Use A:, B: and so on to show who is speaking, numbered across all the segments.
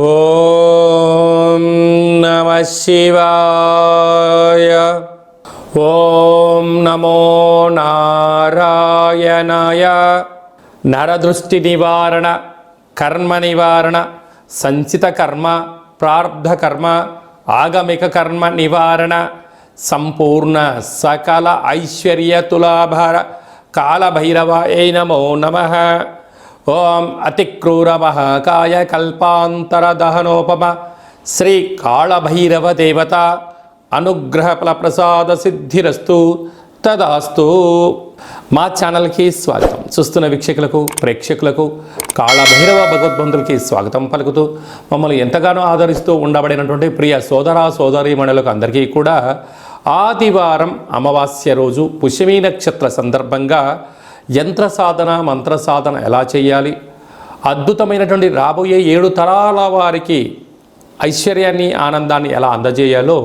A: ఓం నమః శివాయ. ఓం నమో నారాయణాయ. నరదృష్టి నివారణ, కర్మ నివారణ, సంచిత కర్మ, ప్రారబ్ధ కర్మ, ఆగమిక కర్మ నివారణ, సంపూర్ణ సకల ఐశ్వర్య తులాభార కాళభైరవాయ నమో నమః. ఓం అతిక్రూర మహాకాయ కల్పాంతర దహనోపమ శ్రీ కాళభైరవ దేవత అనుగ్రహ ఫలప్రసాద సిద్ధిరస్తు తదాస్తు. మా ఛానల్కి స్వాగతం. చూస్తున్న వీక్షకులకు, ప్రేక్షకులకు, కాళభైరవ భగవద్బంధులకి స్వాగతం పలుకుతూ మమ్మల్ని ఎంతగానో ఆదరిస్తూ ఉండబడినటువంటి ప్రియ సోదర సోదరీమణులకు అందరికీ కూడా ఆదివారం అమావాస్య రోజు పుష్యమీ నక్షత్ర సందర్భంగా యంత్ర సాధన, మంత్ర సాధన ఎలా చేయాలి, అద్భుతమైనటువంటి రాబోయే 7 తరాల వారికి ఐశ్వర్యాన్ని, ఆనందాన్ని ఎలా అందజేయాలో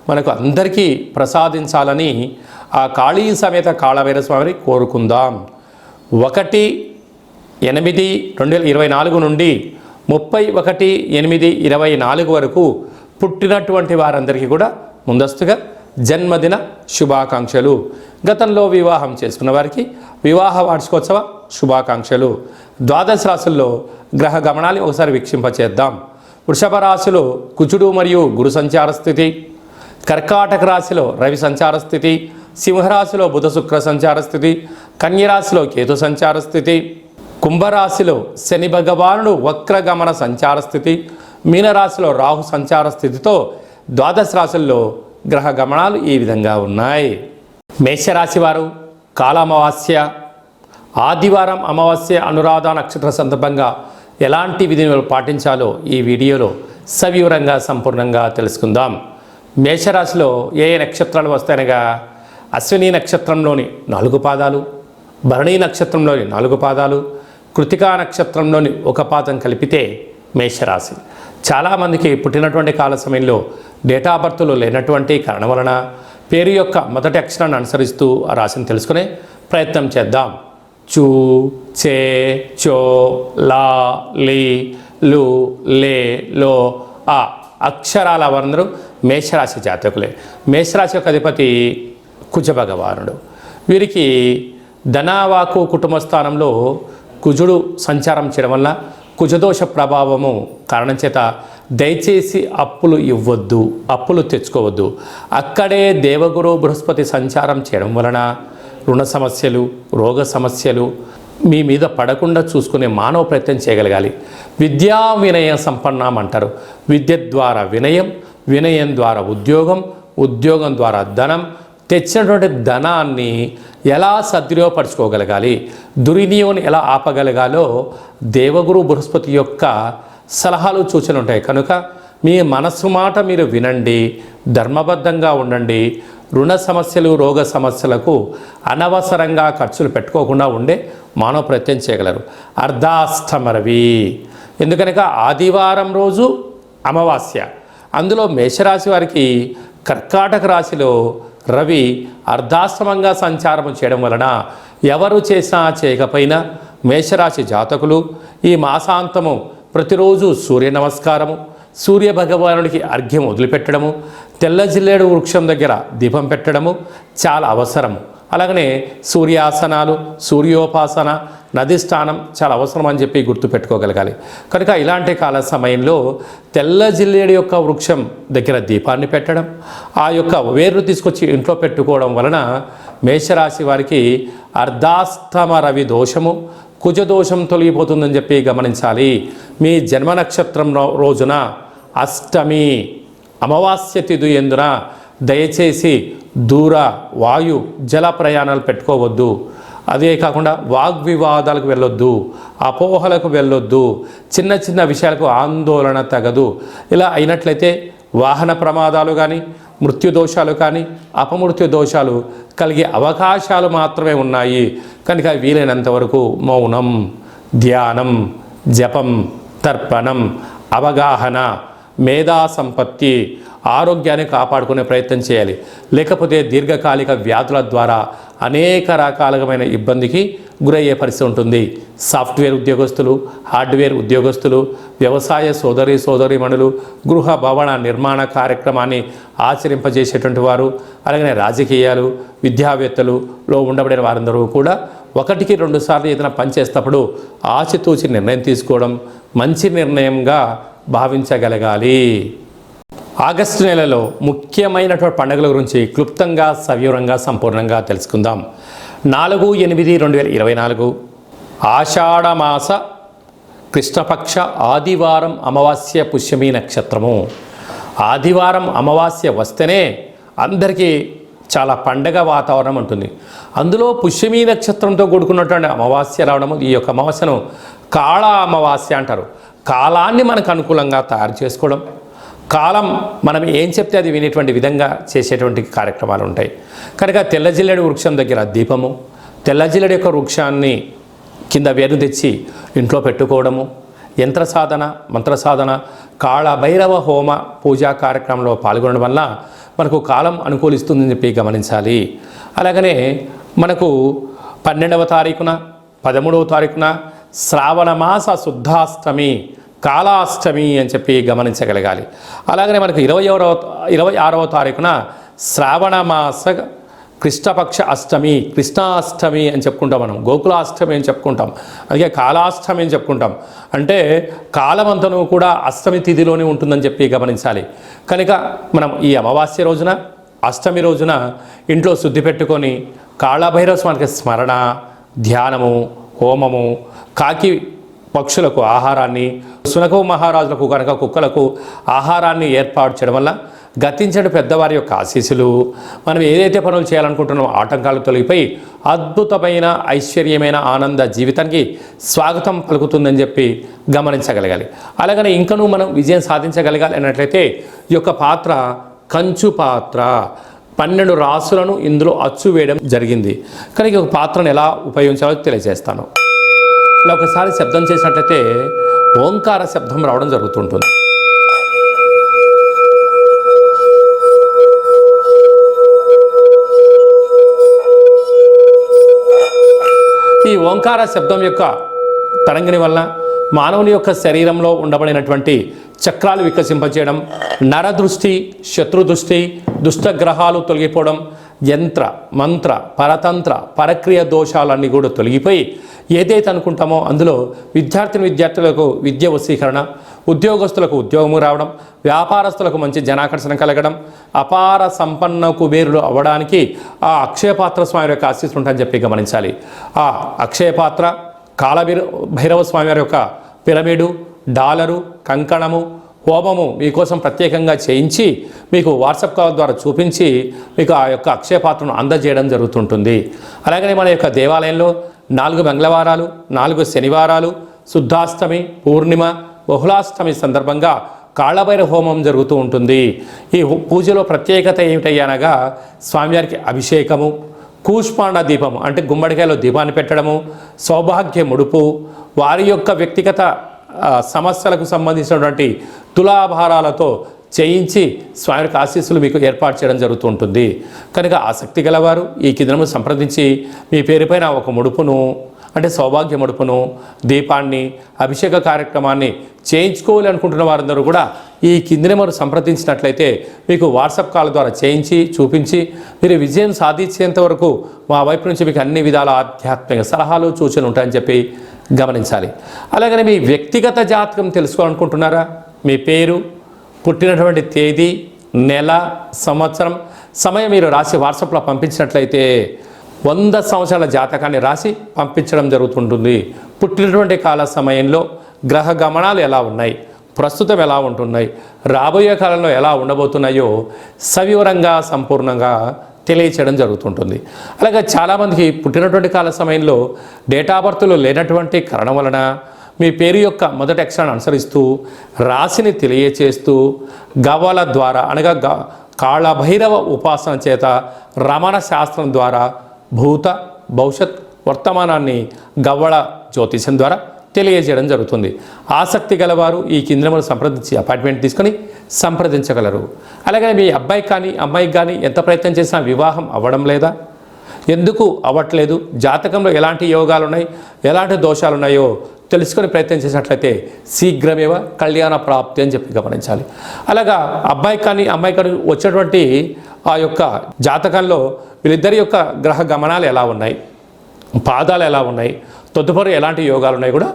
A: మనకు అందరికీ ప్రసాదించాలని ఆ కాళీ సమేత కాళభైరవ స్వామిని కోరుకుందాం. 1/8/2024 నుండి 31/8/24 వరకు పుట్టినటువంటి వారందరికీ కూడా ముందస్తుగా జన్మదిన శుభాకాంక్షలు. గతంలో వివాహం చేసుకున్న వారికి వివాహ వార్షికోత్సవ శుభాకాంక్షలు. ద్వాదశ రాశుల్లో గ్రహ గమనాన్ని ఒకసారి వీక్షింపచేద్దాం. వృషభ రాశిలో కుజుడు మరియు గురు సంచార స్థితి, కర్కాటక రాశిలో రవి సంచార స్థితి, సింహరాశిలో బుధ శుక్ర సంచార స్థితి, కన్యరాశిలో కేతు సంచార స్థితి, కుంభరాశిలో శని భగవానుడు వక్రగమన సంచార స్థితి, మీనరాశిలో రాహు సంచార స్థితితో ద్వాదశ రాశుల్లో గ్రహ గమనాలు ఈ విధంగా ఉన్నాయి. మేషరాశి వారు కాళామావాస్య ఆదివారం అమావాస్య అనురాధ నక్షత్ర సందర్భంగా ఎలాంటి విధులు పాటించాలో ఈ వీడియోలో సవివరంగా సంపూర్ణంగా తెలుసుకుందాం. మేషరాశిలో ఏ నక్షత్రాలు వస్తాయనగా అశ్విని నక్షత్రంలోని 4 పాదాలు, భరణీ నక్షత్రంలోని 4 పాదాలు, కృతికా నక్షత్రంలోని 1 పాదం కలిపితే మేషరాశి. చాలామందికి పుట్టినటువంటి కాల సమయంలో డేటా బర్త్లు లేనటువంటి కారణం వలన పేరు యొక్క మొదటి అక్షరాన్ని అనుసరిస్తూ ఆ రాశిని తెలుసుకునే ప్రయత్నం చేద్దాం. చూ, చే, చో, లా, లీ, లు, లే, లో, ఆ అక్షరాల వారందరూ మేషరాశి జాతకులే. మేషరాశి యొక్క అధిపతి కుజ భగవానుడు. వీరికి ధనవాకు కుటుంబ స్థానంలో కుజుడు సంచారం చేయడం వల్ల కుజదోష ప్రభావము కారణం చేత దయచేసి అప్పులు ఇవ్వద్దు, అప్పులు తెచ్చుకోవద్దు. అక్కడే దేవగురు బృహస్పతి సంచారం చేయడం వలన రుణ సమస్యలు, రోగ సమస్యలు మీ మీద పడకుండా చూసుకునే మానవ ప్రయత్నం చేయగలగాలి. విద్యా వినయ సంపన్నం అంటారు. విద్య ద్వారా వినయం, వినయం ద్వారా ఉద్యోగం, ఉద్యోగం ద్వారా ధనం, తెచ్చినటువంటి ధనాన్ని ఎలా సద్వినియోగపరచుకోగలగాలి, దుర్వినియోగం ఎలా ఆపగలగాలో దేవగురు బృహస్పతి యొక్క సలహాలు, సూచనలు ఉంటాయి. కనుక మీ మనస్సు మాట మీరు వినండి, ధర్మబద్ధంగా ఉండండి. రుణ సమస్యలు, రోగ సమస్యలకు అనవసరంగా ఖర్చులు పెట్టుకోకుండా ఉండే మానవ ప్రయత్నం చేయగలరు. అర్ధాష్టమరవి ఎందుకనగా ఆదివారం రోజు అమావాస్య, అందులో మేషరాశి వారికి కర్కాటక రాశిలో రవి అర్ధాష్టమంగా సంచారం చేయడం వలన ఎవరు చేసినా చేయకపోయినా మేషరాశి జాతకులు ఈ మాసాంతము ప్రతిరోజు సూర్య నమస్కారము, సూర్య భగవానుడికి అర్ఘ్యం వదిలిపెట్టడము, తెల్ల జిల్లేడు వృక్షం దగ్గర దీపం పెట్టడము చాలా అవసరము. అలాగనే సూర్యాసనాలు, సూర్యోపాసన, నది స్నానం చాలా అవసరం అని చెప్పి గుర్తుపెట్టుకోగలగాలి. కనుక ఇలాంటి కాల సమయంలో తెల్ల జిల్లేడు యొక్క వృక్షం దగ్గర దీపాన్ని పెట్టడం, ఆ యొక్క వేర్లు తీసుకొచ్చి ఇంట్లో పెట్టుకోవడం వలన మేషరాశి వారికి అర్ధాష్టమ రవి దోషము, కుజదోషం తొలగిపోతుందని చెప్పి గమనించాలి. మీ జన్మ నక్షత్రం రోజున అష్టమి అమావాస్య తిథి ఎందున దయచేసి దూర వాయు జల ప్రయాణాలు పెట్టుకోవద్దు. అదే కాకుండా వాగ్వివాదాలకు వెళ్ళొద్దు, అపోహలకు వెళ్ళొద్దు, చిన్న చిన్న విషయాలకు ఆందోళన తగదు. ఇలా అయినట్లయితే వాహన ప్రమాదాలు కానీ, మృత్యుదోషాలు కానీ, అపమృత్యు దోషాలు కలిగే అవకాశాలు మాత్రమే ఉన్నాయి. కనుక వీలైనంత వరకు మౌనం, ధ్యానం, జపం, తర్పణం, అవగాహన, మేధా సంపత్తి, ఆరోగ్యాన్ని కాపాడుకునే ప్రయత్నం చేయాలి. లేకపోతే దీర్ఘకాలిక వ్యాధుల ద్వారా అనేక రకాలమైన ఇబ్బందికి గురయ్యే పరిస్థితి ఉంటుంది. సాఫ్ట్వేర్ ఉద్యోగస్తులు, హార్డ్వేర్ ఉద్యోగస్తులు, వ్యవసాయ సోదరీమణులు, గృహ భవన నిర్మాణ కార్యక్రమాన్ని ఆచరింపజేసేటువంటి వారు, అలాగే రాజకీయాలు, విద్యావేత్తలులో ఉండబడిన వారందరూ కూడా 1-2 సార్లు ఏదైనా పని చేసేటప్పుడు ఆచితూచి నిర్ణయం తీసుకోవడం మంచి నిర్ణయంగా భావించగలగాలి. ఆగస్టు నెలలో ముఖ్యమైనటువంటి పండుగల గురించి క్లుప్తంగా సవివరంగా సంపూర్ణంగా తెలుసుకుందాం. 4/8/2024 ఆషాఢమాస కృష్ణపక్ష ఆదివారం అమావాస్య పుష్యమి నక్షత్రము. ఆదివారం అమావాస్య వస్తేనే అందరికీ చాలా పండగ వాతావరణం ఉంటుంది. అందులో పుష్యమి నక్షత్రంతో కూడుకున్నటువంటి అమావాస్య రావడము, ఈ యొక్క అమావాస్యను కాళ అమావాస్య అంటారు. కాలాన్ని మనకు అనుకూలంగా తయారు చేసుకోవడం, కాలం మనం ఏం చెప్తే అది వినేటువంటి విధంగా చేసేటువంటి కార్యక్రమాలు ఉంటాయి. కనుక తెల్లజిల్లెడు వృక్షం దగ్గర దీపము, తెల్లజిల్లెడు యొక్క వృక్షాన్ని కింద వేరు తెచ్చి ఇంట్లో పెట్టుకోవడము, యంత్ర సాధన, మంత్ర సాధన, కాళభైరవ హోమ పూజా కార్యక్రమంలో పాల్గొనడం వల్ల మనకు కాలం అనుకూలిస్తుందని చెప్పి గమనించాలి. అలాగనే మనకు 12వ తారీఖున 13వ తారీఖున శ్రావణ మాస శుద్ధాష్టమి, కాళాష్టమి అని చెప్పి గమనించగలగాలి. అలాగనే మనకు 26వ తారీఖున శ్రావణ మాస కృష్ణపక్ష అష్టమి, కృష్ణాష్టమి అని చెప్పుకుంటాం. మనం గోకులాష్టమి అని చెప్పుకుంటాం, అలాగే కాళాష్టమి అని చెప్పుకుంటాం. అంటే కాలమంతను కూడా అష్టమి తిథిలోనే ఉంటుందని చెప్పి గమనించాలి. కనుక మనం ఈ అమావాస్య రోజున, అష్టమి రోజున ఇంట్లో శుద్ధి పెట్టుకొని కాళభైరవ స్వామికి స్మరణ, ధ్యానము, హోమము, కాకి పక్షులకు ఆహారాన్ని, శునకవు మహారాజులకు కనుక కుక్కలకు ఆహారాన్ని ఏర్పాటు చేయడం వల్ల గతించిన పెద్దవారి యొక్క ఆశీస్సులు, మనం ఏదైతే పనులు చేయాలనుకుంటున్నామో ఆటంకాలు తొలగిపోయి అద్భుతమైన ఐశ్వర్యమైన ఆనంద జీవితానికి స్వాగతం పలుకుతుందని చెప్పి గమనించగలగాలి. అలాగనే ఇంకనూ మనం విజయం సాధించగలగాలి అన్నట్లయితే ఈ యొక్క పాత్ర కంచు పాత్ర, 12 రాసులను ఇందులో అచ్చు వేయడం జరిగింది. కానీ ఈ పాత్రను ఎలా ఉపయోగించాలో తెలియజేస్తాను. ఇలా ఒకసారి శబ్దం చేసినట్లయితే ఓంకార శబ్దం రావడం జరుగుతుంటుంది. ఈ ఓంకార శబ్దం యొక్క తరంగిణి వల్ల మానవుని యొక్క శరీరంలో ఉండబడినటువంటి చక్రాలు వికసింపచేయడం, నరదృష్టి, శత్రుదృష్టి, దుష్టగ్రహాలు తొలగిపోవడం, యంత్ర మంత్ర పరతంత్ర పరక్రియ దోషాలన్నీ కూడా తొలగిపోయి ఏదైతే అనుకుంటామో అందులో విద్యార్థులకు విద్య వశీకరణ, ఉద్యోగస్తులకు ఉద్యోగము రావడం, వ్యాపారస్తులకు మంచి జనాకర్షణ కలగడం, అపార సంపన్న కుబేరులు అవ్వడానికి ఆ అక్షయపాత్ర స్వామి యొక్క ఆశీస్సులు ఉంటాయని చెప్పి గమనించాలి. ఆ అక్షయపాత్ర, కాళభైరవ స్వామి వారి యొక్క పిరమిడు, డాలరు, కంకణము, హోమము మీకోసం ప్రత్యేకంగా చేయించి మీకు వాట్సాప్ కాల్ ద్వారా చూపించి మీకు ఆ యొక్క అక్షయపాత్రను అందజేయడం జరుగుతుంటుంది. అలాగనే మన యొక్క దేవాలయంలో 4 మంగళవారాలు, 4 శనివారాలు, శుద్ధాష్టమి, పూర్ణిమ, బహుళాష్టమి సందర్భంగా కాళభైరవ హోమం జరుగుతూ ఉంటుంది. ఈ పూజలో ప్రత్యేకత ఏమిటయ్యనగా స్వామివారికి అభిషేకము, కూష్మాండ దీపము అంటే గుమ్మడికాయలో దీపాన్ని పెట్టడము, సౌభాగ్య ముడుపు, వారి యొక్క వ్యక్తిగత సమస్యలకు సంబంధించినటువంటి తులాభారాలతో చేయించి స్వామికి ఆశీస్సులు మీకు ఏర్పాటు చేయడం జరుగుతూ ఉంటుంది. కనుక ఆసక్తి గలవారు ఈ కిందను సంప్రదించి మీ పేరుపైన ఒక ముడుపును అంటే సౌభాగ్య ముడుపును, దీపాన్ని, అభిషేక కార్యక్రమాన్ని చేయించుకోవాలి అనుకుంటున్న వారందరూ కూడా ఈ కింది నెంబర్ సంప్రదించినట్లయితే మీకు వాట్సాప్ కాల్ ద్వారా చేయించి చూపించి మీరు విజయం సాధించేంత వరకు మా వైపు నుంచి మీకు అన్ని విధాల ఆధ్యాత్మిక సలహాలు సూచనలు ఉంటాయని చెప్పి గమనించాలి. అలాగనే మీ వ్యక్తిగత జాతకం తెలుసుకోవాలనుకుంటున్నారా? మీ పేరు, పుట్టినటువంటి తేదీ, నెల, సంవత్సరం, సమయం మీరు రాసి వాట్సాప్లో పంపించినట్లయితే 100 సంవత్సరాల జాతకాన్ని రాసి పంపించడం జరుగుతుంటుంది. పుట్టినటువంటి కాల సమయంలో గ్రహ గమనాలు ఎలా ఉన్నాయి, ప్రస్తుతం ఎలా ఉంటున్నాయి, రాబోయే కాలంలో ఎలా ఉండబోతున్నాయో సవివరంగా సంపూర్ణంగా తెలియచేయడం జరుగుతుంటుంది. అలాగే చాలామందికి పుట్టినటువంటి కాల సమయంలో డేటా బర్త్లు లేనటువంటి కారణం వలన మీ పేరు యొక్క మొదటి అక్షరాన్ని అనుసరిస్తూ రాశిని తెలియచేస్తూ గవ్వల ద్వారా అనగా కాళభైరవ ఉపాసన చేత రమణ శాస్త్రం ద్వారా భూత భవిష్యత్ వర్తమానాన్ని గవ్వల జ్యోతిషం ద్వారా తెలియజేయడం జరుగుతుంది. ఆసక్తి గలవారు ఈ కేంద్రంలో సంప్రదించి అపాయింట్మెంట్ తీసుకొని సంప్రదించగలరు. అలాగే మీ అబ్బాయికి కానీ అమ్మాయికి కానీ ఎంత ప్రయత్నం చేసినా వివాహం అవ్వడం లేదా, ఎందుకు అవ్వట్లేదు, జాతకంలో ఎలాంటి యోగాలు ఉన్నాయి, ఎలాంటి దోషాలు ఉన్నాయో తెలుసుకొని ప్రయత్నం చేసినట్లయితే శీఘ్రమేవ కళ్యాణ ప్రాప్తి అని చెప్పి గమనించాలి. అలాగా అబ్బాయి కానీ అమ్మాయి కానీ వచ్చేటువంటి ఆ యొక్క జాతకంలో వీళ్ళిద్దరి యొక్క గ్రహ గమనాలు ఎలా ఉన్నాయి, పాదాలు ఎలా ఉన్నాయి, తదుపరి ఎలాంటి యోగాలు ఉన్నాయి కూడా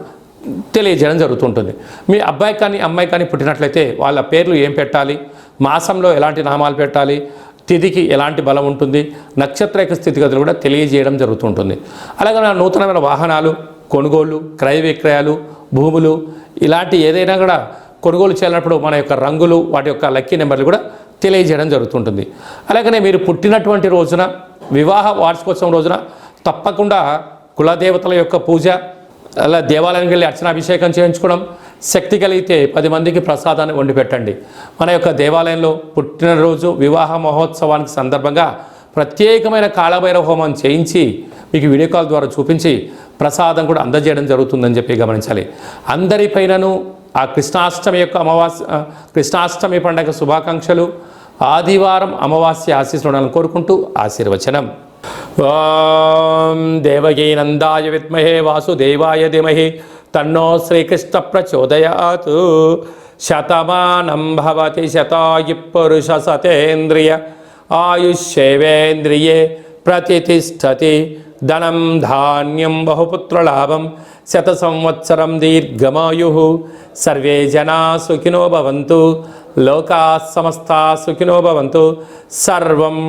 A: తెలియజేయడం జరుగుతుంటుంది. మీ అబ్బాయి కానీ అమ్మాయి కానీ పుట్టినట్లయితే వాళ్ళ పేర్లు ఏం పెట్టాలి, మాసంలో ఎలాంటి నామాలు పెట్టాలి, తిథికి ఎలాంటి బలం ఉంటుంది, నక్షత్ర యొక్క స్థితిగతులు కూడా తెలియజేయడం జరుగుతుంటుంది. అలాగే నూతనమైన వాహనాలు కొనుగోళ్ళు, క్రయ విక్రయాలు, భూములు ఇలాంటి ఏదైనా కూడా కొనుగోలు చేయాలన్నప్పుడు మన యొక్క రంగులు వాటి యొక్క లక్కీ నెంబర్లు కూడా తెలియజేయడం జరుగుతుంటుంది. అలాగనే మీరు పుట్టినటువంటి రోజున వివాహ వార్షికోత్సవం రోజున తప్పకుండా కులదేవతల యొక్క పూజ, అలా దేవాలయానికి వెళ్ళి అర్చనాభిషేకం చేయించుకోవడం, శక్తి కలిగితే 10 మందికి ప్రసాదాన్ని వండి పెట్టండి. మన యొక్క దేవాలయంలో పుట్టినరోజు వివాహ మహోత్సవానికి సందర్భంగా ప్రత్యేకమైన కాళభైరవ హోమం చేయించి మీకు వీడియో కాల్ ద్వారా చూపించి ప్రసాదం కూడా అందజేయడం జరుగుతుందని చెప్పి గమనించాలి. అందరిపైనను ఆ కృష్ణాష్టమి పండుగ శుభాకాంక్షలు. ఆదివారం అమావాస్య ఆశీస్సులను కోరుకుంటూ ఆశీర్వచనం. ఓం దేవకీ నందాయ విద్మహే వాసుదేవాయ ధీమహి తన్నో శ్రీకృష్ణ ప్రచోదయాత్. శతమానం భవతి శతాయు పురుష సతేంద్రియ ఆయుష్యేవేంద్రియే ప్రతిష్టతి. ధనం ధాన్యం బహుపుత్రలాభం శత సంవత్సరం దీర్ఘమాయు. సర్వే జనా సుఖినో భవంతు, లోకా సమస్తా సుఖినో భవంతు. సర్వం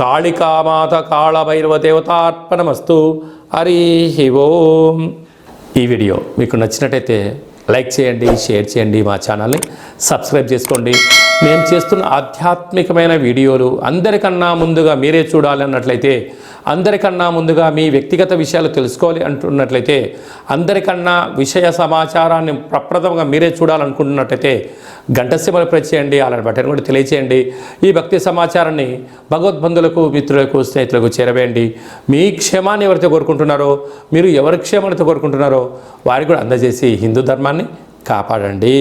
A: కాళికామాత కాళభైరవ దేవతార్పణమస్తు. హరి ఓం. ఈ వీడియో మీకు నచ్చినట్టయితే లైక్ చేయండి, షేర్ చేయండి, మా ఛానల్ని సబ్స్క్రైబ్ చేసుకోండి. మేము చేస్తున్న ఆధ్యాత్మికమైన వీడియోలు అందరికన్నా ముందుగా మీరే చూడాలి అన్నట్లయితే, అందరికన్నా ముందుగా మీ వ్యక్తిగత విషయాలు తెలుసుకోవాలి అంటున్నట్లయితే, అందరికన్నా విషయ సమాచారాన్ని ప్రప్రథమంగా మీరే చూడాలనుకుంటున్నట్లయితే గంట సింబల్ ప్రెస్ చేయండి, అలాంటి బటన్ కూడా తెలియచేయండి. ఈ భక్తి సమాచారాన్ని భగవద్బంధులకు, మిత్రులకు, స్నేహితులకు చేరవేయండి. మీ క్షేమాన్ని ఎవరైతే కోరుకుంటున్నారో, మీరు ఎవరి క్షేమాన్ని కోరుకుంటున్నారో వారికి కూడా అందజేసి హిందూ ధర్మాన్ని కాపాడండి.